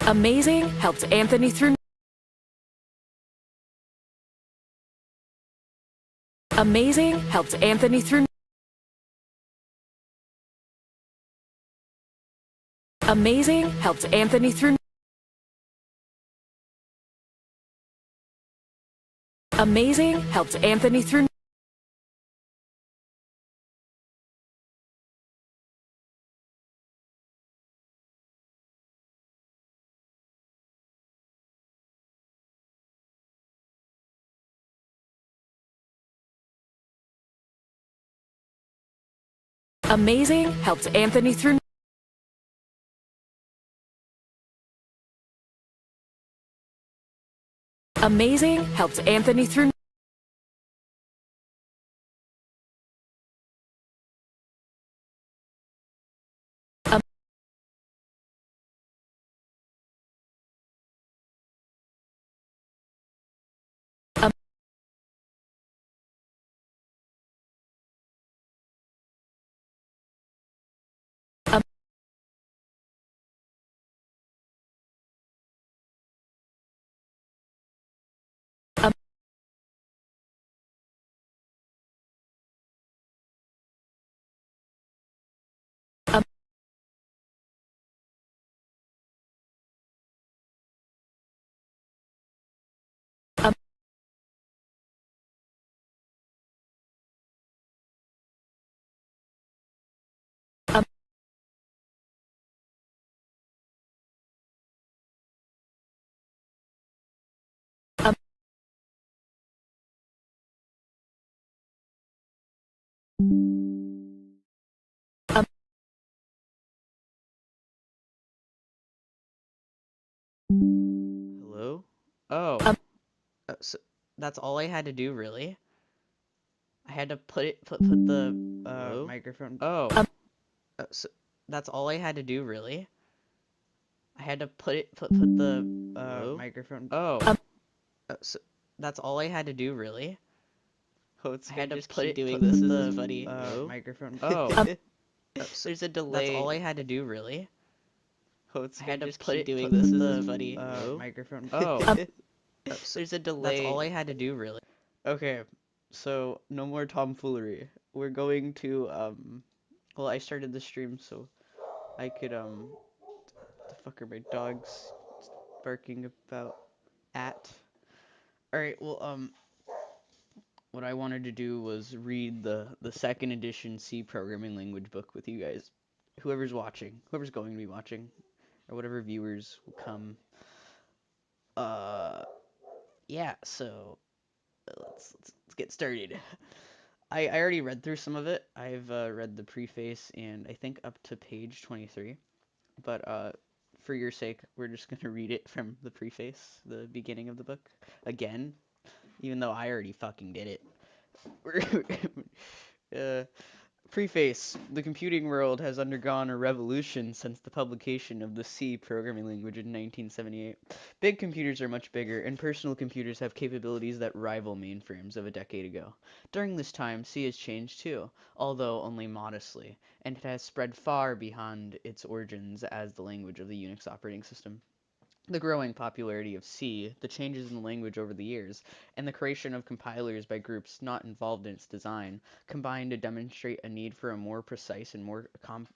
Amazing helped Anthony through. Amazing helped Anthony through. Amazing helped Anthony through. Amazing helped Anthony through. Amazing helped Anthony through. Amazing helped Anthony through. Hello? Oh, so that's all I had to do, really? I had to put the Hello? microphone. Oh, So that's all I had to do, really? I had to put the hello? microphone. Oh, So that's all I had to do, really? Oh, it's I gonna had to just keep doing put this. This is the funny. hello? microphone. Oh, So There's a that's delay. all I had to do, really? Oh, it's I gonna had to just keep doing put this. This is the funny. hello? microphone. Oh, So There's a that's delay. all I had to do, really? Okay, so no more tomfoolery. We're going to well, I started the stream so I could the fuck are my dogs barking about at? All right, well what I wanted to do was read the second edition C programming language book with you guys. Whoever's watching, whoever's going to be watching, or whatever viewers will come. Uh, yeah. So let's get started. I already read through some of it. I've read the preface and I think up to page 23. But for your sake, we're just gonna read it from the preface, the beginning of the book, again, even though I already fucking did it. uh, Preface: The computing world has undergone a revolution since the publication of the C programming language in 1978. Big computers are much bigger, and personal computers have capabilities that rival mainframes of a decade ago. During this time, C has changed too, although only modestly, and it has spread far beyond its origins as the language of the Unix operating system. The growing popularity of C, the changes in the language over the years, and the creation of compilers by groups not involved in its design combine to demonstrate a need for a more precise and more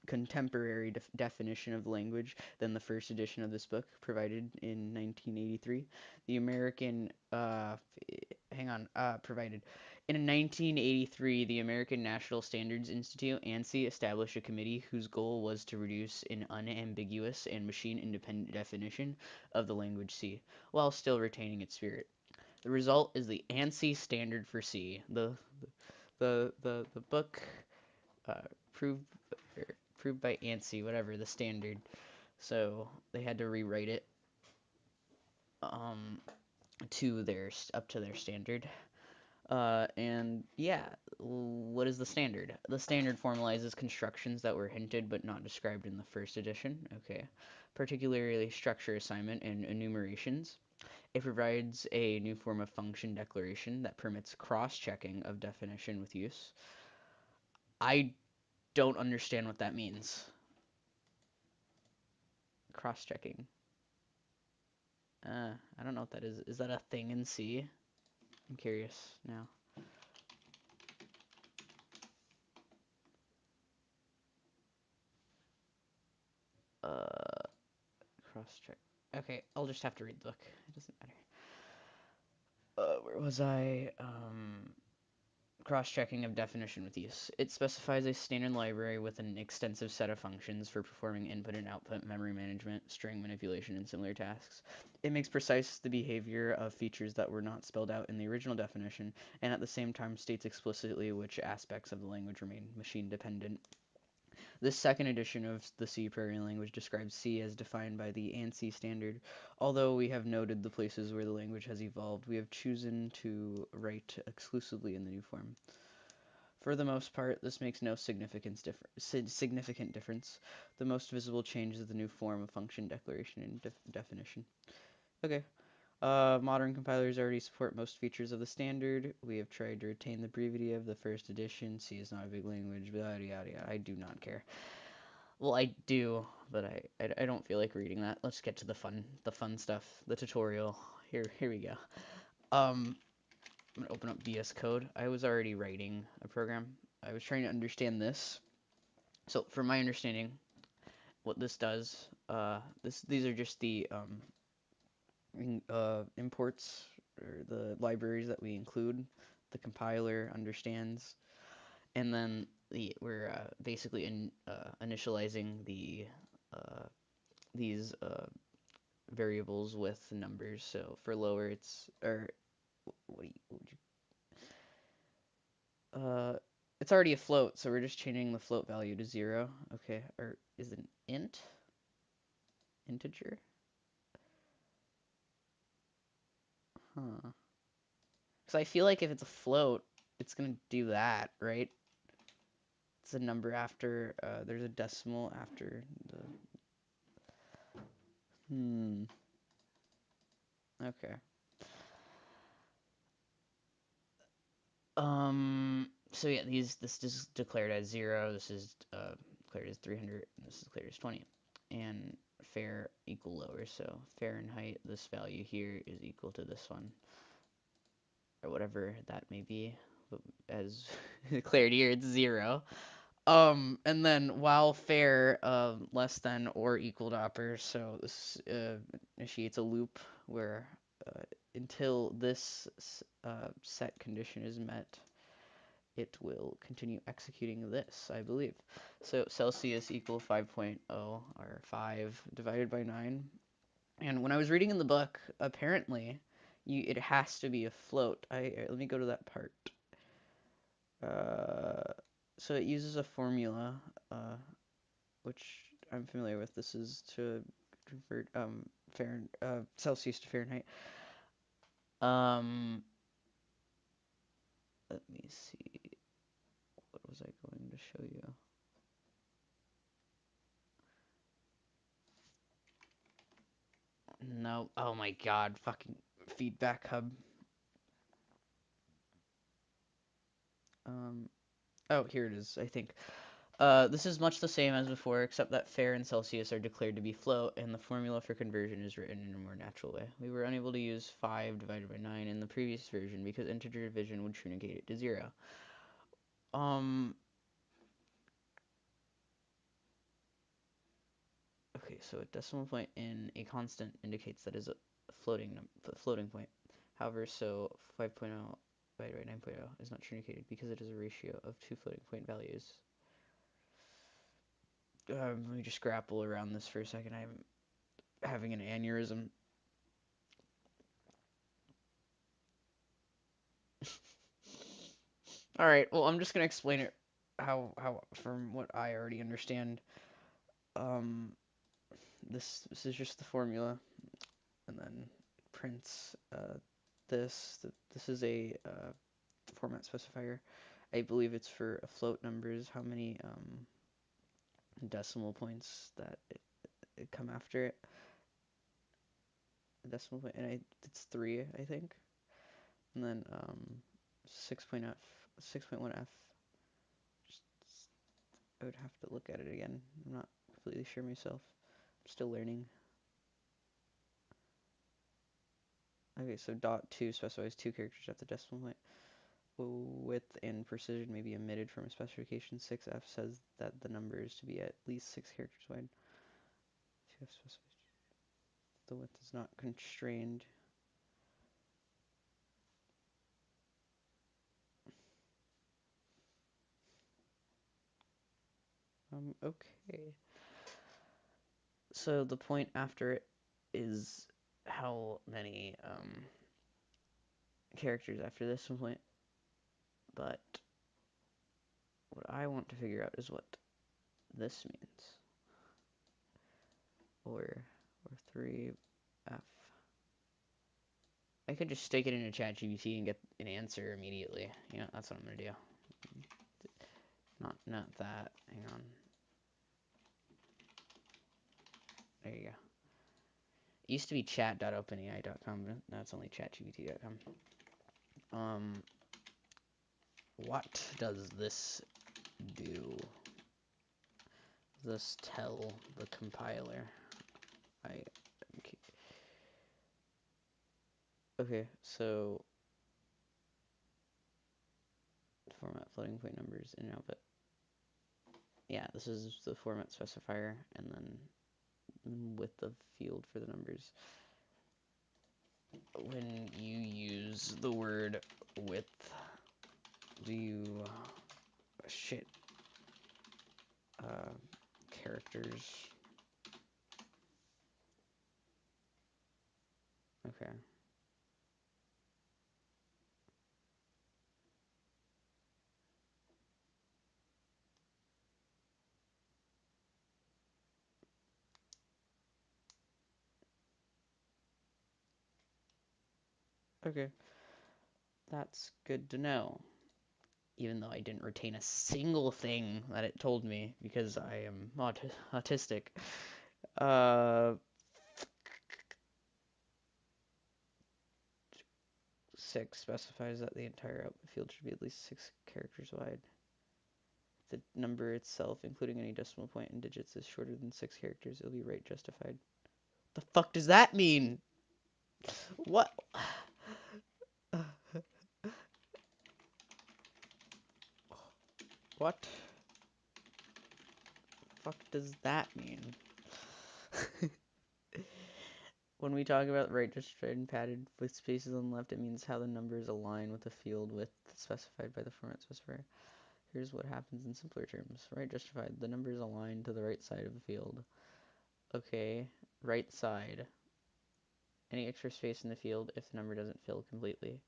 contemporary definition of the language than the first edition of this book provided in 1983. The American, hang on, provided. In 1983, the American National Standards Institute, ANSI, established a committee whose goal was to reduce an unambiguous and machine-independent definition of the language C, while still retaining its spirit. The result is the ANSI standard for C. The book uh, proved proved by ANSI, whatever the standard. So they had to rewrite it um, to their up to their standard. And yeah, what is the standard? The standard formalizes constructions that were hinted but not described in the first edition. Okay. Particularly structure assignment and enumerations. It provides a new form of function declaration that permits cross-checking of definition with use. I don't understand what that means. Cross-checking. I don't know what that is. Is that a thing in C? I'm curious now. Uh, cross check. Okay, I'll just have to read the book. It doesn't matter. Where was I? Cross-checking of definition with use. It specifies a standard library with an extensive set of functions for performing input and output, memory management, string manipulation, and similar tasks. It makes precise the behavior of features that were not spelled out in the original definition, and at the same time states explicitly which aspects of the language remain machine-dependent. This second edition of the C programming language describes C as defined by the ANSI standard. Although we have noted the places where the language has evolved, we have chosen to write exclusively in the new form. For the most part, this makes no significant difference. The most visible change is the new form of function declaration and definition. Okay. Modern compilers already support most features of the standard. We have tried to retain the brevity of the first edition. C is not a big language, but yada yada yada. I do not care. Well, I do, but I don't feel like reading that. Let's get to the fun stuff, the tutorial. Here we go. I'm gonna open up VS Code. I was already writing a program. I was trying to understand this. So, from my understanding, what this does, these are just the imports or the libraries that we include. The compiler understands, and then we're basically initializing these variables with numbers. So for lower, it's or what would you, it's already a float, so we're just changing the float value to 0. Okay, or is it an integer? Huh. Because I feel like if it's a float, it's gonna do that, right? It's a number after, there's a decimal after the, okay. So yeah, this is declared as 0, this is declared as 300, and this is declared as 20. And fair equal lower, so Fahrenheit, this value here is equal to this one, or whatever that may be, but as declared here, it's 0. And then while fair less than or equal to upper, so this initiates a loop where until this set condition is met, it will continue executing this, I believe. So Celsius equal 5.0, or 5 divided by 9. And when I was reading in the book, apparently it has to be a float. Let me go to that part. So it uses a formula, which I'm familiar with. This is to convert Celsius to Fahrenheit. Um, Let me see. What was I going to show you? No. Oh my God. Fucking feedback hub. Um, oh, here it is, I think. This is much the same as before, except that Fair and Celsius are declared to be float, and the formula for conversion is written in a more natural way. We were unable to use 5 divided by 9 in the previous version because integer division would truncate it to 0. Um, okay, so a decimal point in a constant indicates that is a floating point. However, so 5.0 divided by 9.0 is not truncated because it is a ratio of two floating point values. Let me just grapple around this for a second. I'm having an aneurysm. All right, well, I'm just gonna explain it how from what I already understand. Um, this is just the formula, and then prints this. This is a format specifier. I believe it's for float numbers, how many decimal points that it come after it. A decimal point, and it's 3, I think. And then 6.1f. Just, I would have to look at it again. I'm not completely sure myself. I'm still learning. Okay, so dot 2 specifies 2 characters at the decimal point. Width and precision may be omitted from a specification. 6F says that the number is to be at least 6 characters wide. 2F specifies the width is not constrained. Okay. So the point after it is how many characters after this point. But what I want to figure out is what this means. Or 3F. I could just stick it into ChatGPT and get an answer immediately. You know, that's what I'm gonna do. Not that. Hang on. There you go. It used to be chat.openai.com, but now it's only chatgpt.com. What does this do? This tell the compiler? Okay, so format floating point numbers in and output. Yeah, this is the format specifier, and then width of field for the numbers. When you use the word width, do you characters? Okay. Okay. That's good to know. Even though I didn't retain a single thing that it told me because I am autistic. 6 specifies that the entire output field should be at least 6 characters wide. If the number itself, including any decimal point and digits, is shorter than 6 characters, it'll be right justified. The fuck does that mean? What? What? Fuck does that mean? When we talk about right justified and padded with spaces on the left, it means how the numbers align with the field width specified by the format specifier. Here's what happens in simpler terms. Right justified, the numbers align to the right side of the field. Okay, right side. Any extra space in the field if the number doesn't fill completely.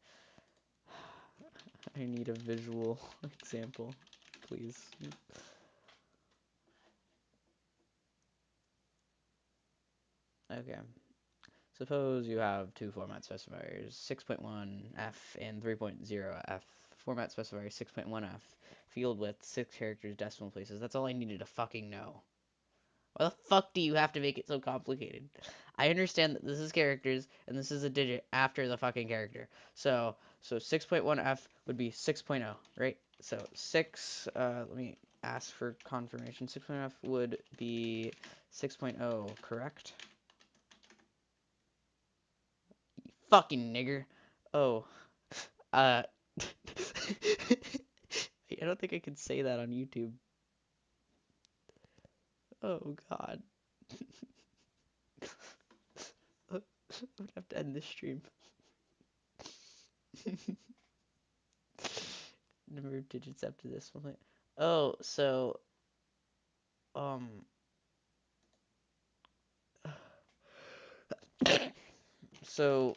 I need a visual example, please. Okay. Suppose you have two format specifiers, 6.1f and 3.0f. Format specifier 6.1f. Field width, 6 characters, decimal places. That's all I needed to fucking know. Why the fuck do you have to make it so complicated? I understand that this is characters and this is a digit after the fucking character. So 6.1f would be 6.0, right? So 6, let me ask for confirmation. 6.0f would be 6.0, correct? You fucking nigger. Oh, uh, I don't think I could say that on YouTube. Oh God. I'm gonna have to end this stream. Number of digits up to this point. Oh, um, so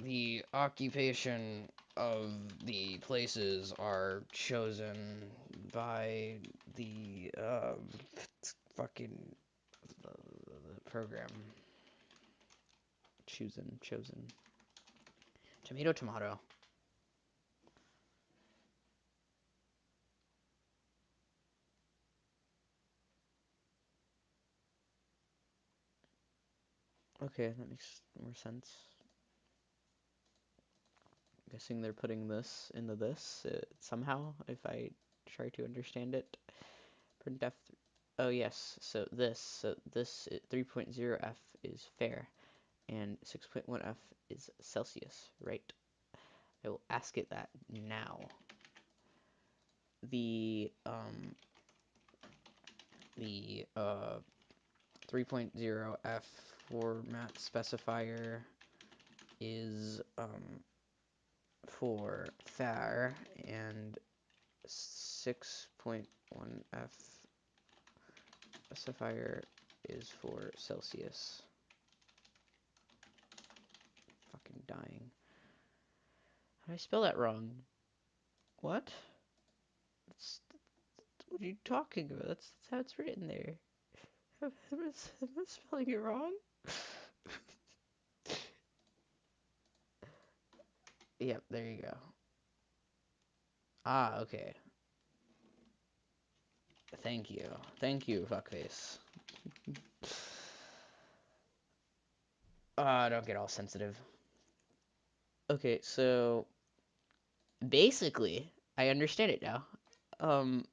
the occupation of the places are chosen by the fucking the program. Chosen. Tomato, tomato. Okay, that makes more sense. I'm guessing they're putting this into this somehow, if I try to understand it. Printf. Oh yes, so this 3.0f is fair. and 6.1F is Celsius, right? I will ask it that now. The 3.0F format specifier is for Far, and 6.1F specifier is for Celsius. Fucking dying. How did I spell that wrong? What? What are you talking about? That's how it's written there. Am I spelling it wrong? Yep, there you go. Ah, okay. Thank you. Thank you, fuckface. Don't get all sensitive. Okay, so basically, I understand it now. Um,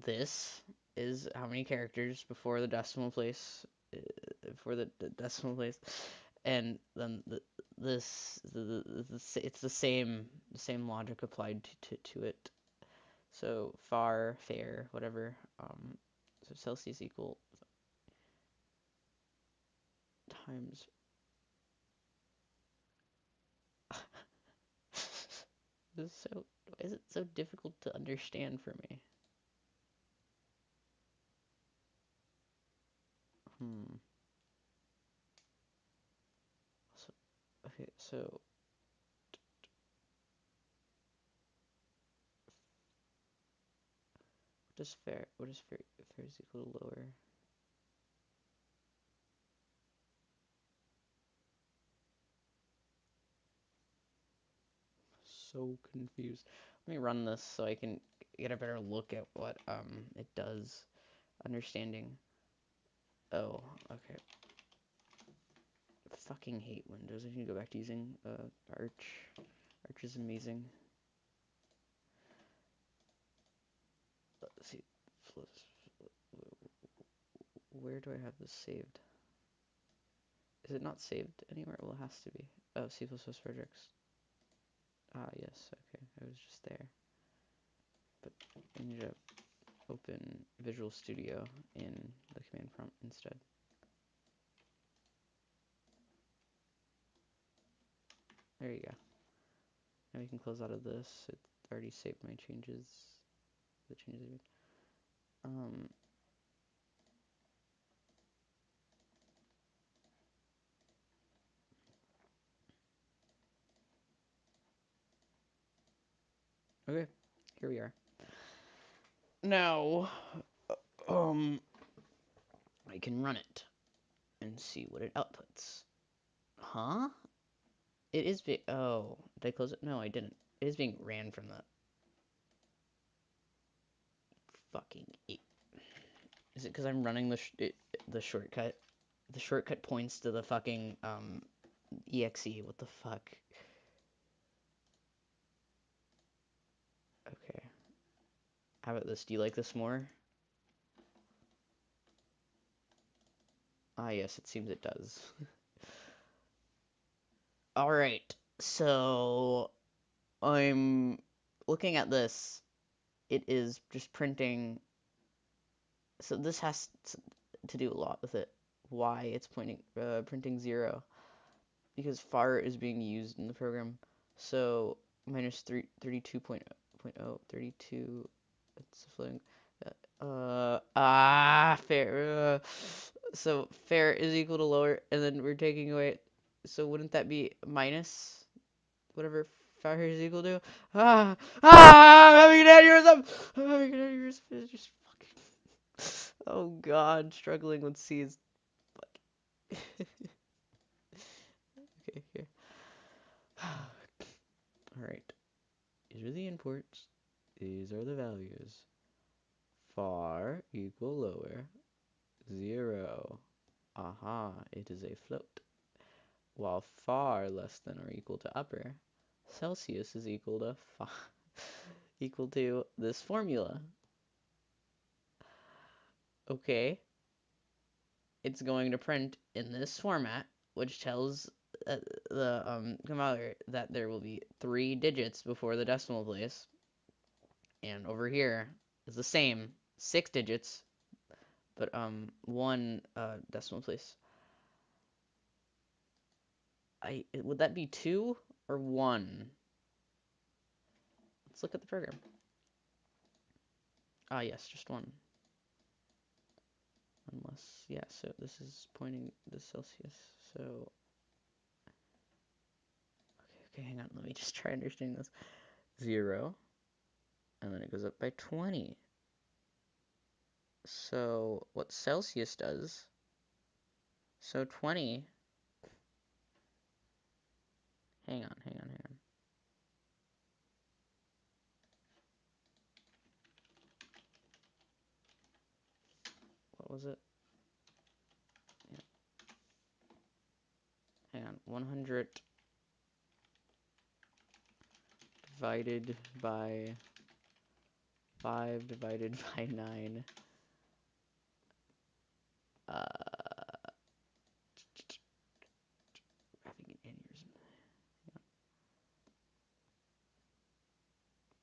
this is how many characters before the decimal place, the decimal place, and then it's the same logic applied to it. So far, fair, whatever. So Celsius equal times. This is so. Why is it so difficult to understand for me? Hmm. So, okay, so what is fair is equal to lower? So confused. Let me run this so I can get a better look at what it does. Understanding. Oh, okay. I fucking hate Windows. I need to go back to using Arch. Arch is amazing. Let's see. Where do I have this saved? Is it not saved anywhere? Well, it has to be. Oh, C++ projects. Ah, yes. Okay, I was just there. But I need to open Visual Studio in the command prompt instead. There you go. Now we can close out of this. It already saved my changes. The changes I made. Okay, here we are. Now, I can run it and see what it outputs. Huh? It is being. Oh, did I close it? No, I didn't. It is being ran from the fucking. Is it because I'm running the shortcut? The shortcut points to the fucking exe. What the fuck? Okay. How about this? Do you like this more? Ah, yes, it seems it does. All right. So I'm looking at this. It is just printing. So this has to do a lot with it. Why it's printing 0 because far is being used in the program. So minus 32.0, 32. It's floating. Fair. So fair is equal to lower, and then we're taking away. So wouldn't that be minus whatever fair is equal to? I'm having an aneurysm. I'm having an aneurysm. It's just fucking. Oh God, struggling with C's. Fuck. Okay, here. All right. These are the imports. These are the values. Far equal lower. 0. Aha, it is a float. While far less than or equal to upper, Celsius is equal to equal to this formula. Okay. It's going to print in this format which tells the compiler that there will be 3 digits before the decimal place. And over here is the same, 6 digits, but 1 decimal place. Would that be 2 or 1? Let's look at the program. Ah, yes, just 1. Unless, yeah, so this is pointing the Celsius, so... Okay, hang on, let me just try understanding this. 0, and then it goes up by 20. So, what Celsius does, so 20, hang on. What was it? Yeah. Hang on, 100 divided by 5 divided by 9. Having an aneurysm.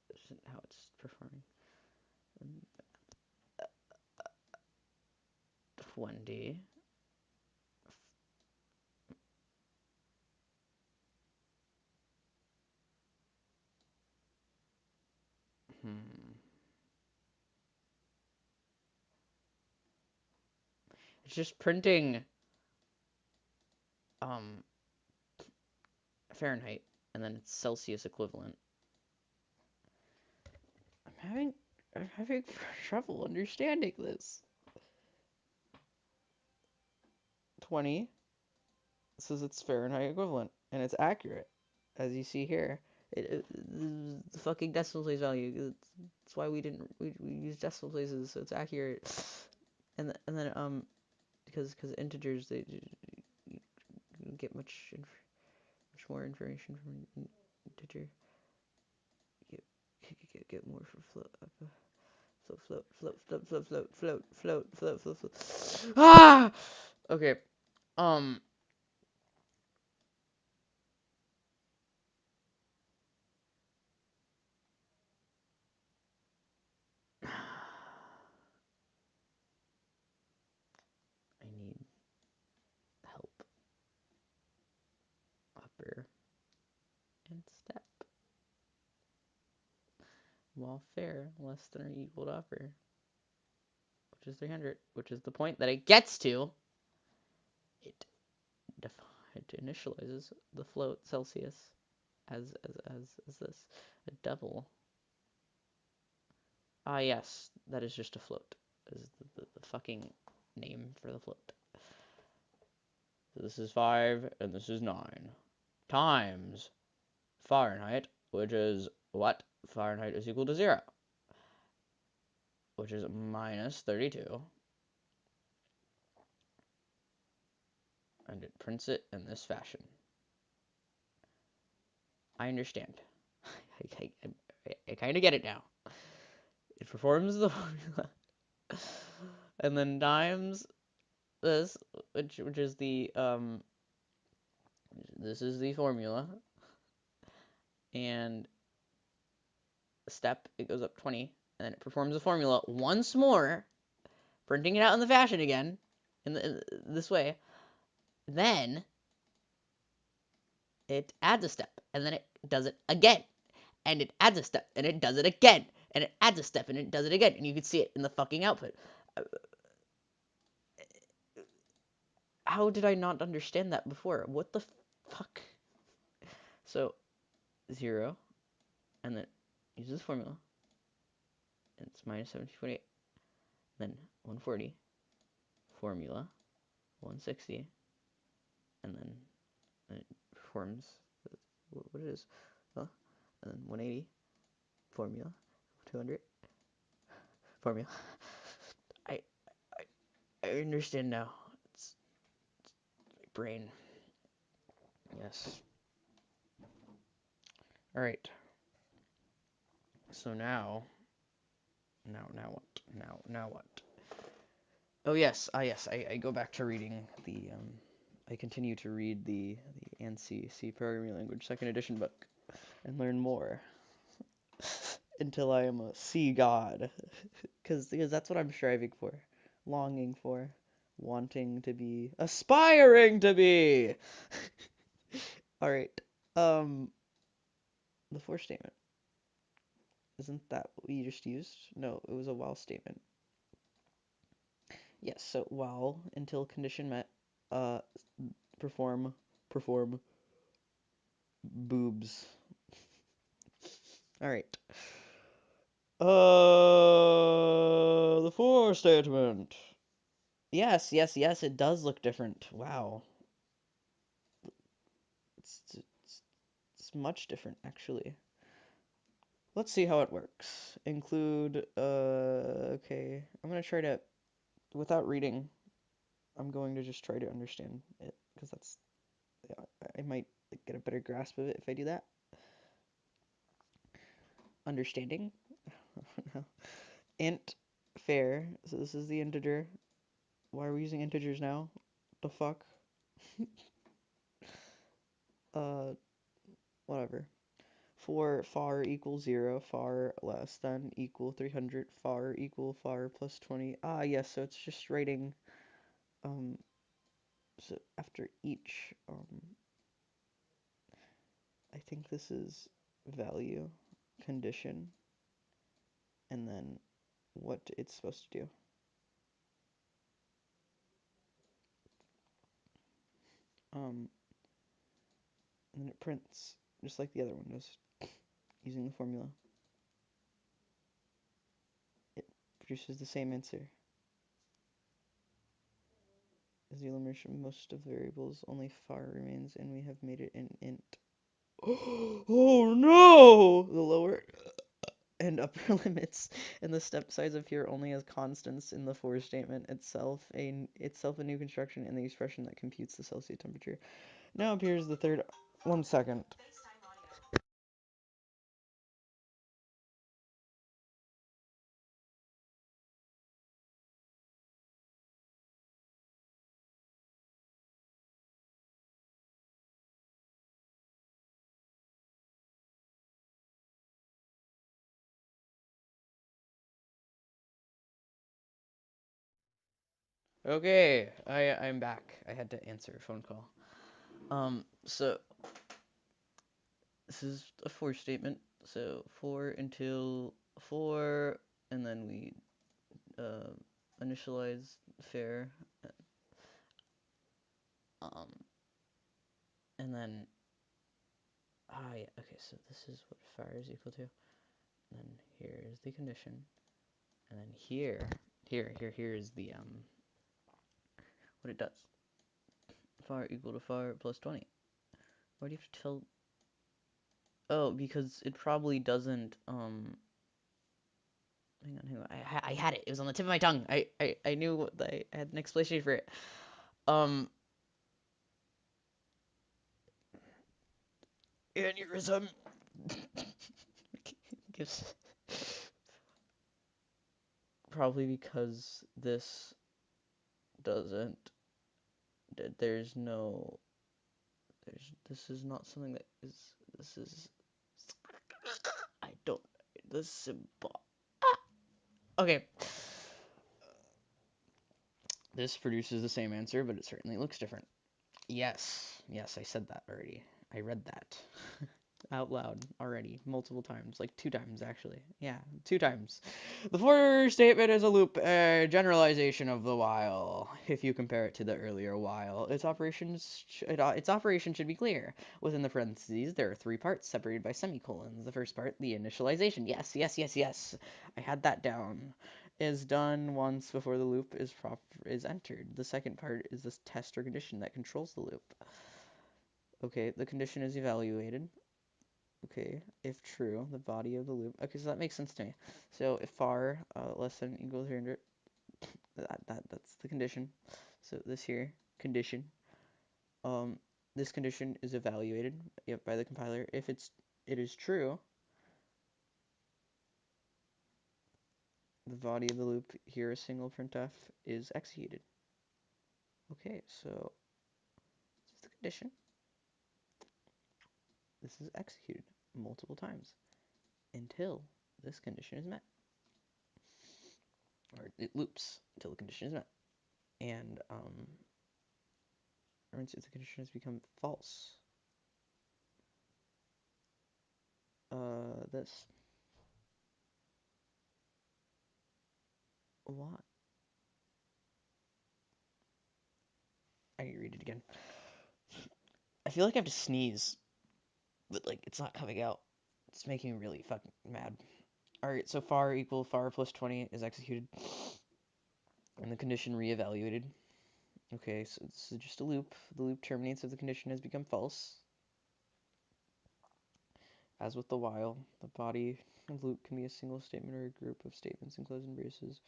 This isn't how it's performing. 20. It's just printing Fahrenheit, and then it's Celsius equivalent. I'm having trouble understanding this. 20 says it's Fahrenheit equivalent, and it's accurate, as you see here. The fucking decimal place value. That's why we use decimal places, so it's accurate. And then because integers, they you don't get much more information from an integer. Get more from float. Float. Ah! Okay. I need help. Upper and step. While fair, less than or equal to upper, which is 300, which is the point that it gets to. It initializes the float Celsius as this, a double. Ah, yes, that is just a float. Is the fucking name for the float. So this is 5 and this is 9 times Fahrenheit, which is what? Fahrenheit is equal to 0, which is minus 32. And it prints it in this fashion. I understand. I kind of get it now. It performs the formula, and then times this, which is the this is the formula, and step, it goes up 20, and then it performs the formula once more, printing it out in the fashion again, in this way. Then it adds a step, and then it does it again, and it adds a step, and it does it again, and it adds a step, and it does it again, and you can see it in the fucking output. How did I not understand that before? What the fuck? So 0, and then use this formula, and it's minus 17.8, then 140, formula, 160, and then it performs what it is, and then 180, formula, 200, formula. I I understand now. It's my brain. Yes. All right. So now what? Now what? Oh yes, yes. I go back to reading the I continue to read the ANSI C programming language second edition book and learn more until I am a C god. Because that's what I'm striving for, longing for, wanting to be, aspiring to be. All right. The for statement. Isn't that what we just used? No, it was a while statement. Yes, so while until condition met, uh, perform boobs. All right. The for statement. Yes, yes, yes, it does look different. Wow. It's much different, actually. Let's see how it works. Include, okay. I'm gonna try to, without reading, I'm going to just try to understand it, because that's, yeah, I might get a better grasp of it if I do that. Understanding. Int fair. So this is the integer. Why are we using integers now? The fuck? Uh, whatever. For far equals 0, far less than equal 300, far equal far plus 20. Ah, yes, so it's just writing, um, so after each, I think this is value, condition, and then what it's supposed to do. Um, and then it prints, just like the other one does, using the formula. It produces the same answer. As the elimination most of the variables, only far remains, and we have made it an int. Oh no! The lower and upper limits and the step size appear only as constants in the for statement itself, a new construction in the expression that computes the Celsius temperature. Now appears the third. 1 second. Okay, I'm back. I had to answer a phone call. So this is a for statement. So for until for, and then we uh, initialize fair, um, and then yeah, okay. So this is what fire is equal to. And then here is the condition, and then here is the what it does. Far equal to far plus 20. Why do you have to tell? Oh, because it probably doesn't hang on. I had it. It was on the tip of my tongue. I knew I had an explanation for it. Um, aneurysm. Gives probably because this doesn't. There's no. This is not something that is. This is. I don't. The symbol. Okay. This produces the same answer, but it certainly looks different. Yes, yes, I said that already. I read that out loud already multiple times, like 2 times actually. Yeah, 2 times. The for statement is a loop, a generalization of the while. If you compare it to the earlier while, its operation should be clear. Within the parentheses, there are 3 parts separated by semicolons. The first part, the initialization. Yes, yes, yes, yes. I had that down. Is done once before the loop is entered. The second part is this test or condition that controls the loop. Okay, the condition is evaluated. Okay, if true, the body of the loop. Okay, so that makes sense to me. So if far less than equal to 300, that's the condition. So this here condition, um, this condition is evaluated, yep, by the compiler. If it is true, the body of the loop here, a single printf, is executed. Okay, so condition, this is executed multiple times until this condition is met. Or it loops until the condition is met. And if the condition has become false, this. What? I need to read it again. I feel like I have to sneeze, but like it's not coming out. It's making me really fucking mad. Alright, so far equal far plus 20 is executed. And the condition reevaluated. Okay, so this is just a loop. The loop terminates if the condition has become false. As with the while, the body of loop can be a single statement or a group of statements enclosed in braces.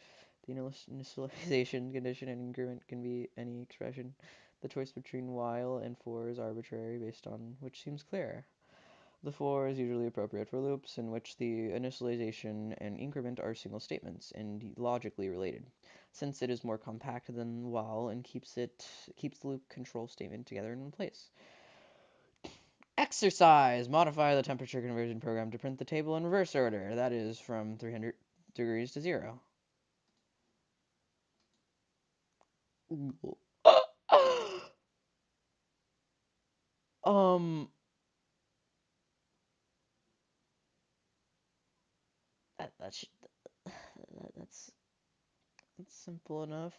The initialization condition and increment can be any expression. The choice between while and for is arbitrary based on which seems clearer. The for is usually appropriate for loops in which the initialization and increment are single statements and logically related, since it is more compact than while and keeps the loop control statement together in one place. Exercise! Modify the temperature conversion program to print the table in reverse order. That is from 300 degrees to 0. um, that's simple enough.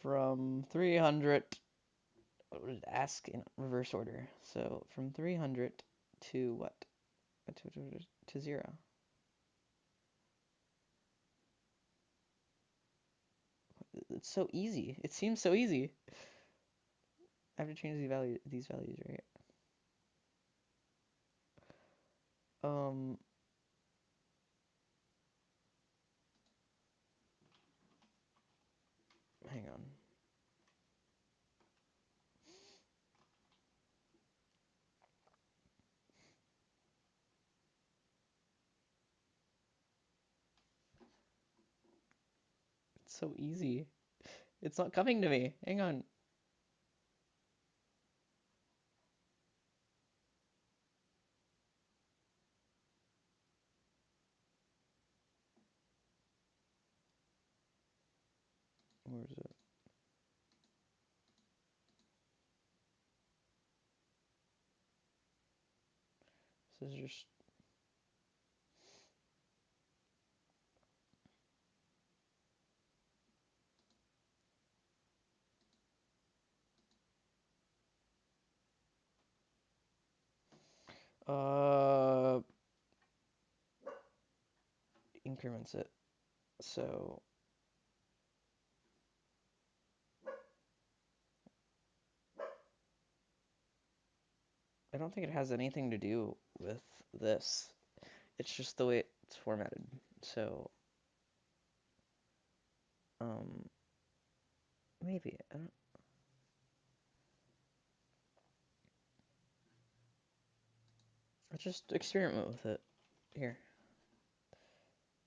From 300, what would it ask in reverse order? So from 300 to what? To 0. It's so easy. It seems so easy. I have to change these values right here. Hang on. It's so easy. It's not coming to me. Hang on. Where is it? This is just increments it. So I don't think it has anything to do with this. It's just the way it's formatted. So maybe I don't. Let's just experiment with it here.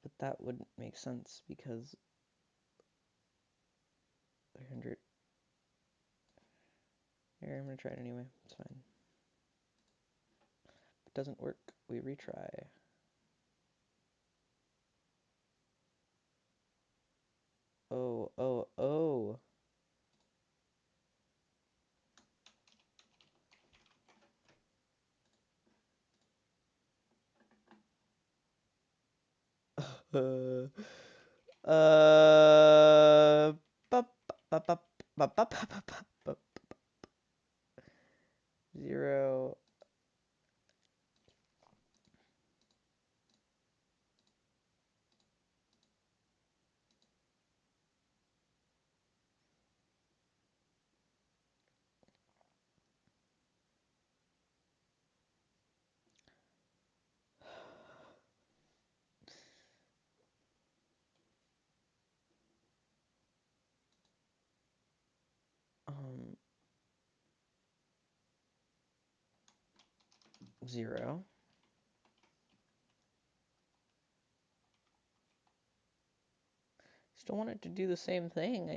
But that wouldn't make sense because 300. Here, I'm gonna try it anyway. It's fine. If it doesn't work, we retry. Oh, oh, oh. uh, bup, bup, bup, bup, bup, bup, bup, bup, 0. Um, 0. don't want it to do the same thing.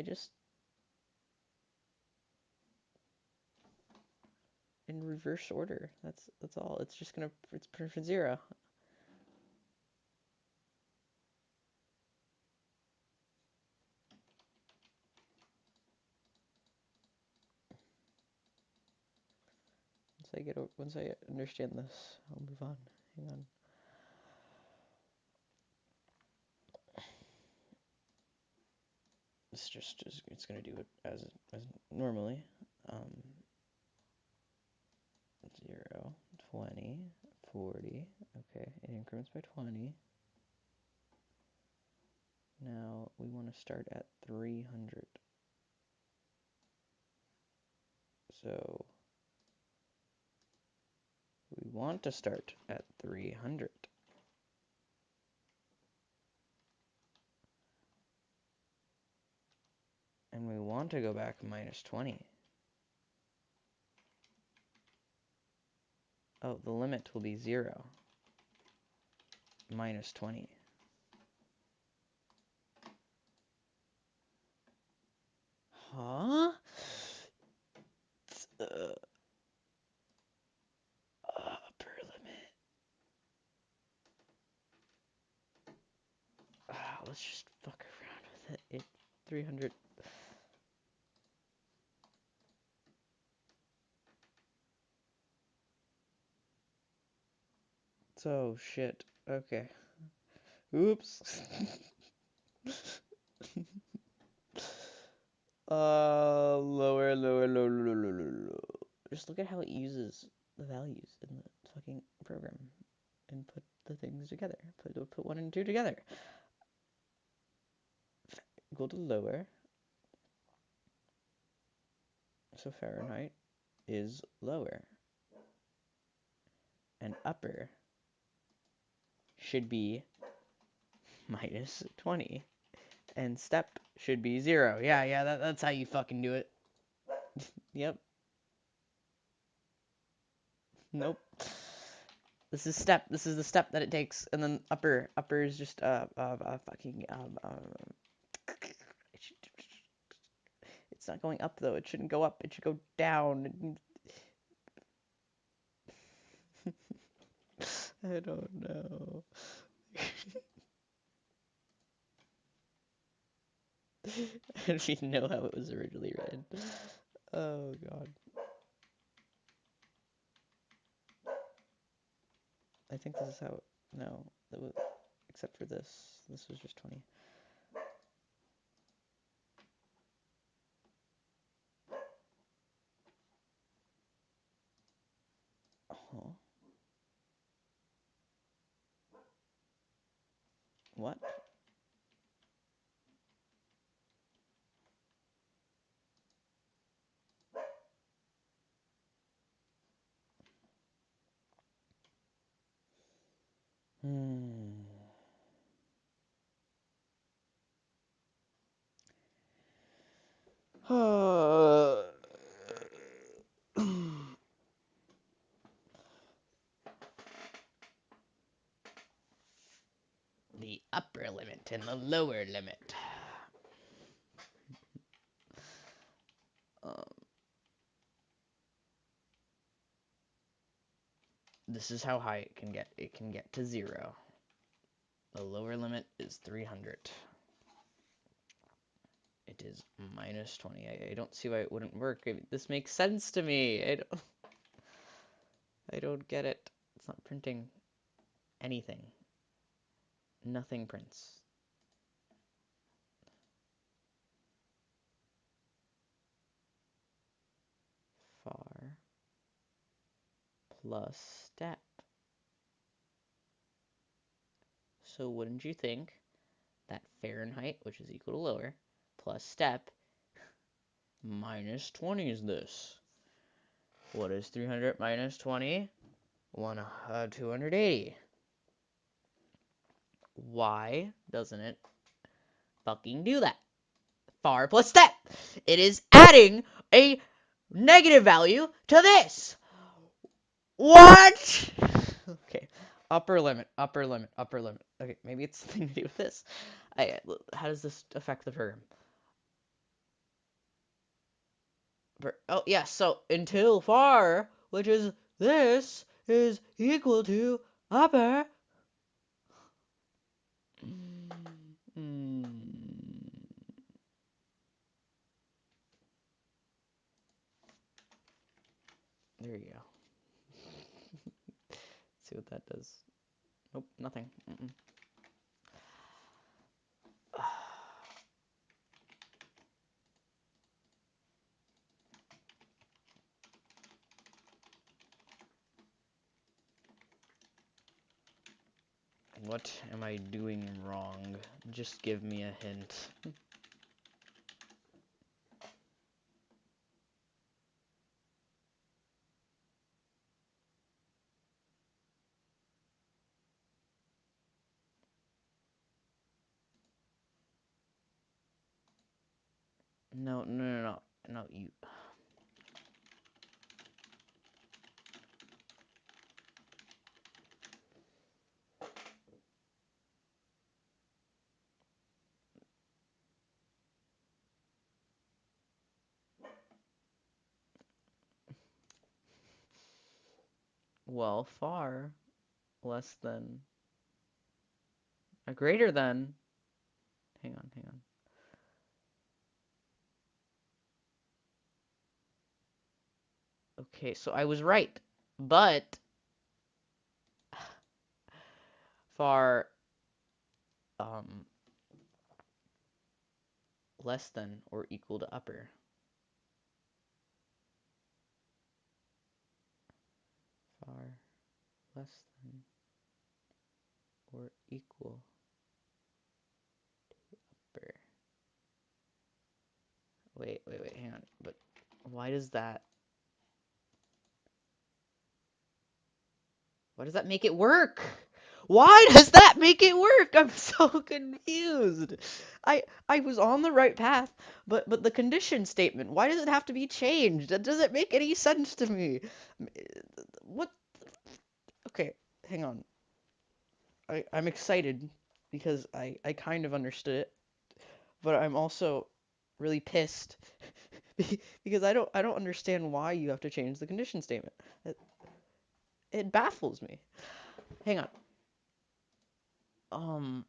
In reverse order. That's all. It's just gonna print for 0. Once I understand this, I'll move on. Hang on. It's gonna do it as normally. 0, 20, 40. Okay, it increments by 20. Now we want to start at 300. So we want to start at 300. And we want to go back minus 20. Oh, the limit will be 0. Minus 20. Huh? Upper limit. Let's just fuck around with it. 300. So, shit. Okay. Oops. Lower, lower, lower, lower, lower, lower. Just look at how it uses the values in the fucking program and put the things together. Put 1 and 2 together. Go to lower. So Fahrenheit is lower. And upper should be minus 20. And step should be 0. Yeah, that's how you fucking do it. Yep. Nope. This is the step that it takes, and then upper is just fucking it's not going up though. It shouldn't go up. It should go down. I don't know. I don't even know how it was originally written. Oh god. I think this is how it, no, that was, except for this was just 20. Oh. What? The upper limit and the lower limit. This is how high it can get. It can get to 0. The lower limit is 300. It is minus 20. I don't see why it wouldn't work. This makes sense to me. I don't get it. It's not printing anything. Nothing prints. Far plus step. So wouldn't you think that Fahrenheit, which is equal to lower, plus step minus 20 is this? What is 300 minus 20? 280. Why doesn't it fucking do that? Far plus step. It is adding a negative value to this. What? Okay. Upper limit. Okay, maybe it's something to do with this. How does this affect the program? Oh, yeah, so until far, which is this, is equal to upper. Mm. There you go. See what that does. Nope, nothing. Mm-mm. What am I doing wrong? Just give me a hint. No, no, no, no. No, you. Well, far less than. Greater than. Hang on, hang on. Okay, so I was right. But far um less than or equal to upper. Far less than or equal upper. Wait, hang on. But why does that make it work? Why does that make it work? I'm so confused. I was on the right path, but the condition statement, why does it have to be changed? That doesn't make any sense to me. What? Okay, hang on. I'm excited because I kind of understood it, but I'm also really pissed because I don't understand why you have to change the condition statement. It baffles me. Hang on. Um,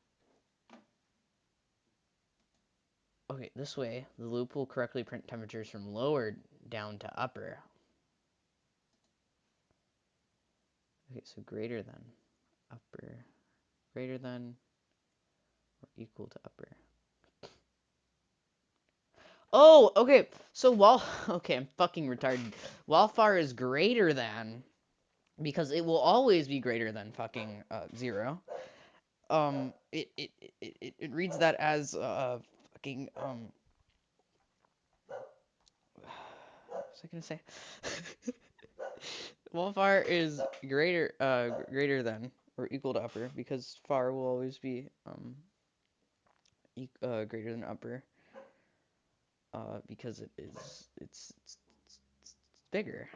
okay, this way, the loop will correctly print temperatures from lower down to upper. Okay, so greater than, upper, greater than, or equal to upper. Oh, okay, so while, okay, I'm fucking retarded. While far is greater than, because it will always be greater than fucking 0. It reads that as fucking what was I gonna say? Well, far is greater than or equal to upper because far will always be greater than upper because it's bigger.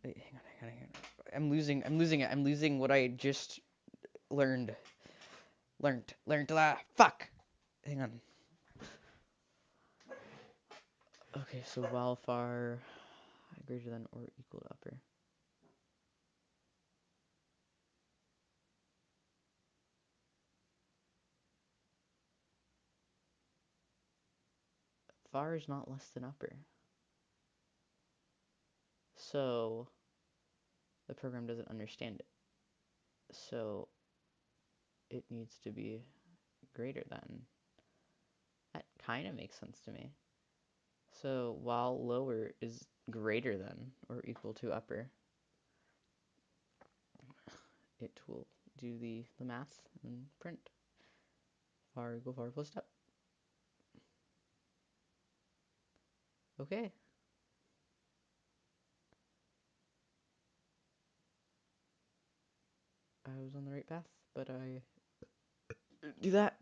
Wait, hang on. I'm losing it. I'm losing what I just learned. Learned. Fuck. Hang on. Okay, so while far greater than or equal to upper. Far is not less than upper. So the program doesn't understand it. So it needs to be greater than. That kind of makes sense to me. So while lower is greater than or equal to upper, it will do the math and print far equal far plus step. Okay. I was on the right path, but I do that.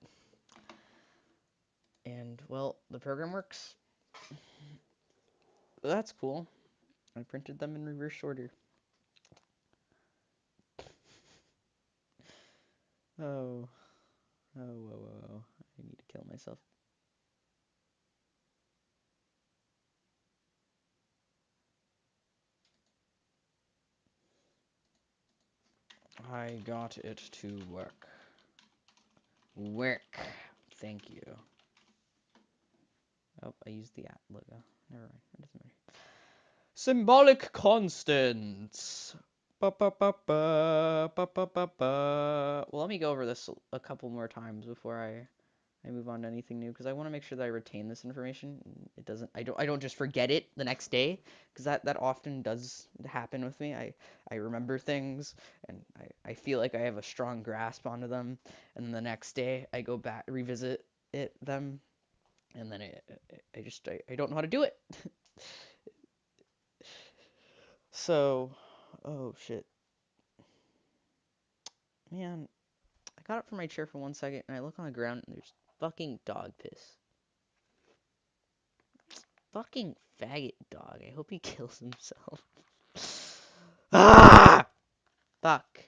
And well, the program works. That's cool. I printed them in reverse order. Oh. Oh, whoa, whoa, whoa. I need to kill myself. I got it to work. Work. Thank you. Oh, I used the at logo. Never mind. It doesn't matter. Symbolic constants. Ba, ba, ba, ba, ba, ba, ba, ba. Well, let me go over this a couple more times before I move on to anything new, because I want to make sure that I retain this information. It doesn't. I don't just forget it the next day, because that often does happen with me. I remember things, and I feel like I have a strong grasp onto them, and then the next day I go back revisit them, and then I don't know how to do it. So, oh shit, man, I got up from my chair for 1 second, and I look on the ground, and there's fucking dog piss. Fucking faggot dog. I hope he kills himself. Ah! Fuck.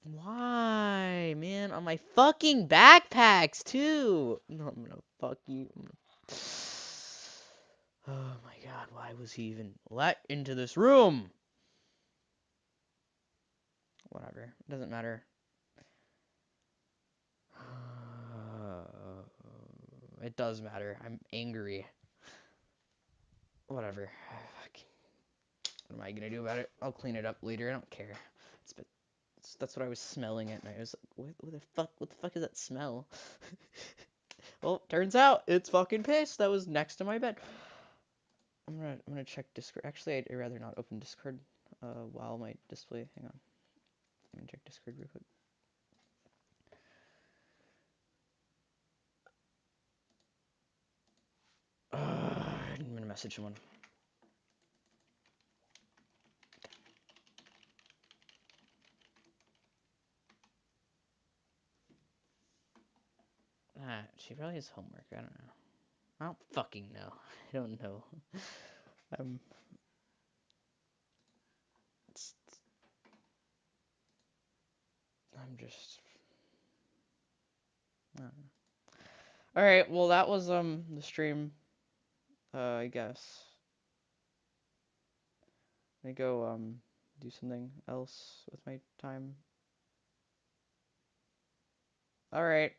Why, man? On my fucking backpacks, too. No, I'm gonna fuck you. Oh my god, why was he even let into this room? Whatever. Doesn't matter. It does matter. I'm angry. Whatever. What am I gonna do about it? I'll clean it up later. I don't care. It's been, that's what I was smelling at night. I was like, what the fuck is that smell? Well, turns out it's fucking piss that was next to my bed. I'm gonna check Discord. Actually, I'd rather not open Discord while my display. Hang on. I'm gonna check Discord real quick. I'm gonna message someone. She probably has homework. I don't know. I don't fucking know. I don't know. I'm. It's, I'm just. I don't know. All right. Well, that was the stream. I guess. Let me go do something else with my time. All right.